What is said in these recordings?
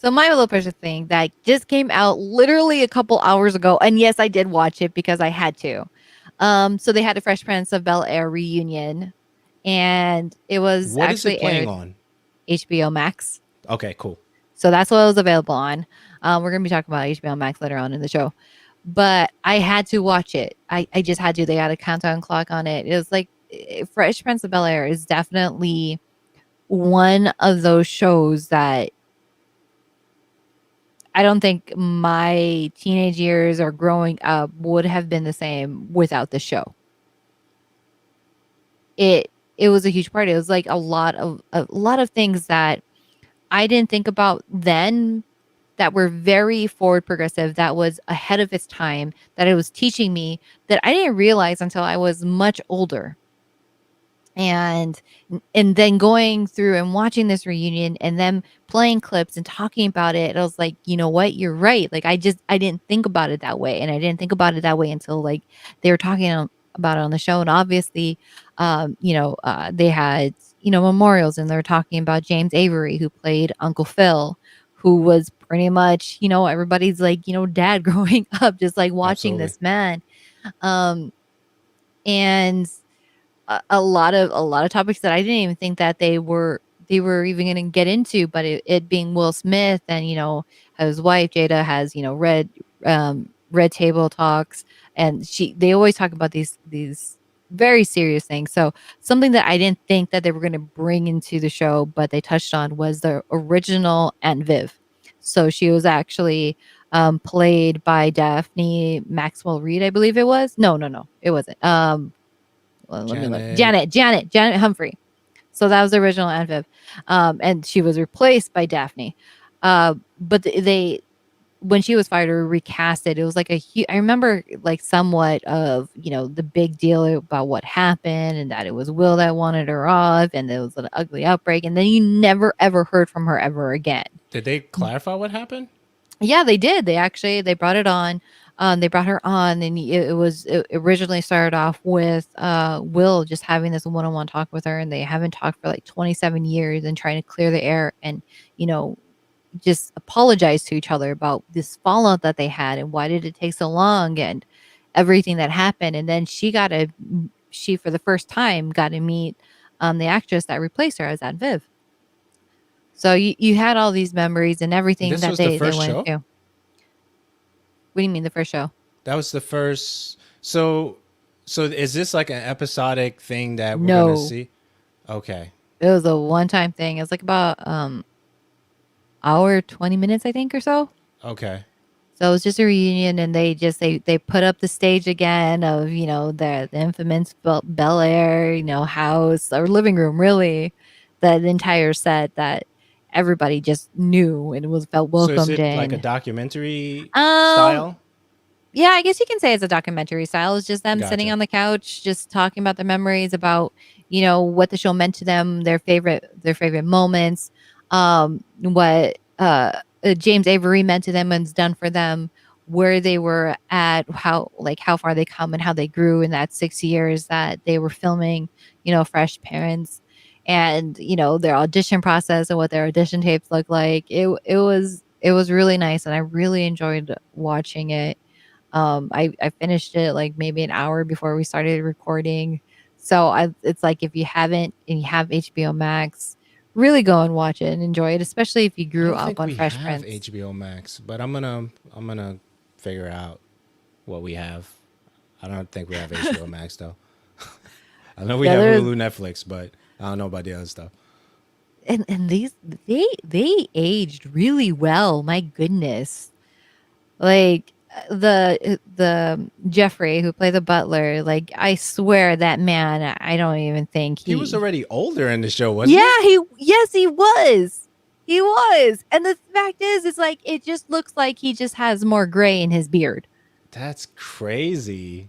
So my little precious thing that just came out literally a couple hours ago, and yes, I did watch it because I had to. So they had a Fresh Prince of Bel-Air reunion, and it was What is it actually playing aired on? HBO Max. Okay, cool. So that's what it was available on. We're gonna be talking about HBO Max later on in the show, but I had to watch it. I just had to. They had a countdown clock on it. It was like Fresh Prince of Bel-Air is definitely one of those shows that I don't think my teenage years or growing up would have been the same without the show. It was a huge part. It was like a lot of things that I didn't think about then that were very forward progressive, that was ahead of its time, that it was teaching me that I didn't realize until I was much older. And then going through and watching this reunion and them playing clips and talking about it, I was like, you know what, you're right. Like I didn't think about it that way, and I didn't think about it that way until like they were talking about it on the show. And obviously, they had memorials, and they're talking about James Avery, who played Uncle Phil, who was pretty much everybody's like dad growing up, just like watching Absolutely. this man. um and a lot of topics that I didn't even think that they were even going to get into, but it being Will Smith, and his wife Jada has red table talks, and they always talk about these very serious things. So something that I didn't think that they were going to bring into the show, but they touched on, was the original Aunt Viv. So she was actually played by Daphne Maxwell Reid, I believe it was. No, no, no, it wasn't. Well, let me look. Janet. Janet Humphrey. So that was the original Aunt Viv, and she was replaced by Daphne. But they, when she was fired or recast it, it was like I remember like somewhat of the big deal about what happened, and that it was Will that wanted her off, and there was an ugly outbreak, and then you never ever heard from her ever again. Did they clarify what happened? Yeah, they did. They brought it on. They brought her on, and it originally started off with Will just having this one-on-one talk with her, and they haven't talked for like 27 years, and trying to clear the air, and you know just apologize to each other about this fallout that they had, and why did it take so long, and everything that happened. And then she for the first time got to meet the actress that replaced her as Aunt Viv. So you had all these memories and everything This that was the they first went show? through. What do you mean the first show? That was the first. So is this like an episodic thing that we're gonna No, see? Okay. it was a one-time thing. It was like about hour 20 minutes, I think, or so. Okay. So it was just a reunion, and they put up the stage again of the infamous Bel Air house or living room, really, the entire set that everybody just knew and was felt So is welcomed it like a in. documentary Um, style? yeah, I guess you can say it's a documentary style. It's just them sitting Gotcha. on the couch, just talking about their memories, about what the show meant to them, their favorite moments, what James Avery meant to them and's done for them, where they were at, how far they come, and how they grew in that 6 years that they were filming, Fresh Parents, and their audition process and what their audition tapes look like. It was really nice, and I really enjoyed watching it. I finished it like maybe an hour before we started recording. So it's like, if you haven't and you have HBO Max, really go and watch it and enjoy it, especially if you I grew don't up think on we Fresh have Prince. HBO Max, but I'm gonna figure out what we have. I don't think we have HBO Max though. I know we Yeah, have there's Hulu, Netflix, but I don't know about the other stuff. and these they aged really well. My goodness. Like the Jeffrey who played the butler, like I swear that man, I don't even think He was he. already older in the show, wasn't he? Yeah, yes, he was. He was. And the fact is, it's like it just looks like he just has more gray in his beard. That's crazy.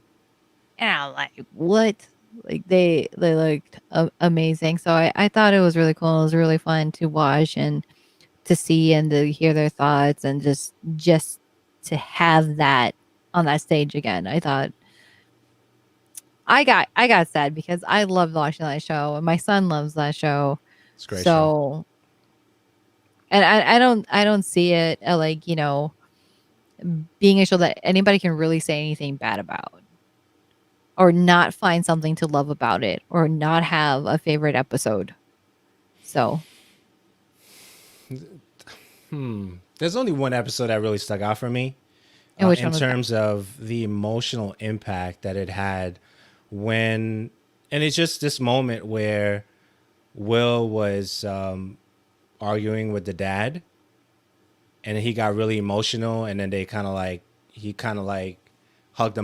And I'm like, what? Like they looked amazing. So I thought it was really cool. It was really fun to watch and to see and to hear their thoughts, and just to have that on that stage again. I thought I got sad because I loved watching that show, and my son loves that show. It's a great show. So And I don't see it like, being a show that anybody can really say anything bad about or not find something to love about it or not have a favorite episode. So, There's only one episode that really stuck out for me and which in one was that? terms of the emotional impact that it had when, and it's just this moment where Will was arguing with the dad, and he got really emotional, and then they kind of like he kind of like hugged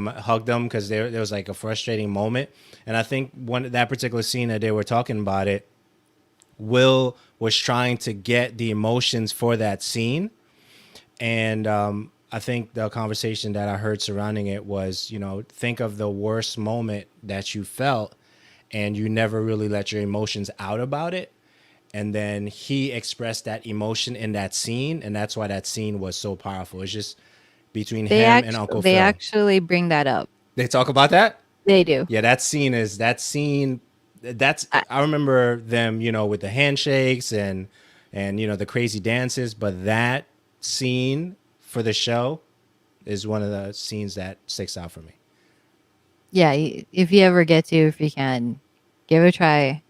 them because there was like a frustrating moment, and I think one that particular scene that they were talking about it, Will was trying to get the emotions for that scene, and I think the conversation that I heard surrounding it was, think of the worst moment that you felt, and you never really let your emotions out about it. And then he expressed that emotion in that scene, and that's why that scene was so powerful. It's just between him and Uncle They Phil. actually bring that up. They talk about that? They do. Yeah, I remember them, with the handshakes and the crazy dances, but that scene for the show is one of the scenes that sticks out for me. Yeah, if you ever get to, if you can, give it a try.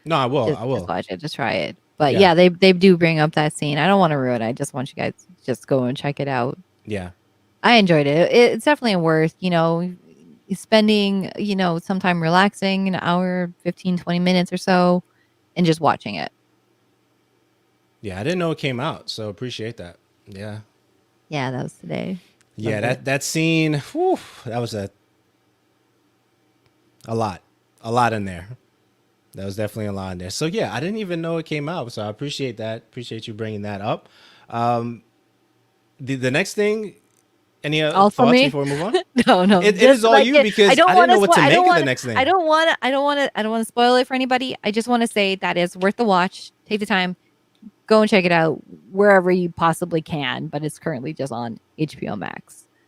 No, I will. I Just will. watch it. Just try it. But Yeah. yeah, they do bring up that scene. I don't want to ruin it. I just want you guys to just go and check it out. Yeah. I enjoyed it. It's definitely worth, spending, some time relaxing, an hour, 15, 20 minutes or so, and just watching it. Yeah, I didn't know it came out, so appreciate that. Yeah. Yeah, that was today. Yeah, Loved it. that scene, whew, that was a lot. A lot in there. That was definitely a lot in there. So yeah, I didn't even know it came out. So I appreciate that. Appreciate you bringing that up. The next thing, any Also thoughts me? before we move on? No. It Just is all like you because I didn't know what to make of the next thing. I don't want to spoil it for anybody. I just want to say that it's worth the watch. Take the time, go and check it out wherever you possibly can. But it's currently just on HBO Max.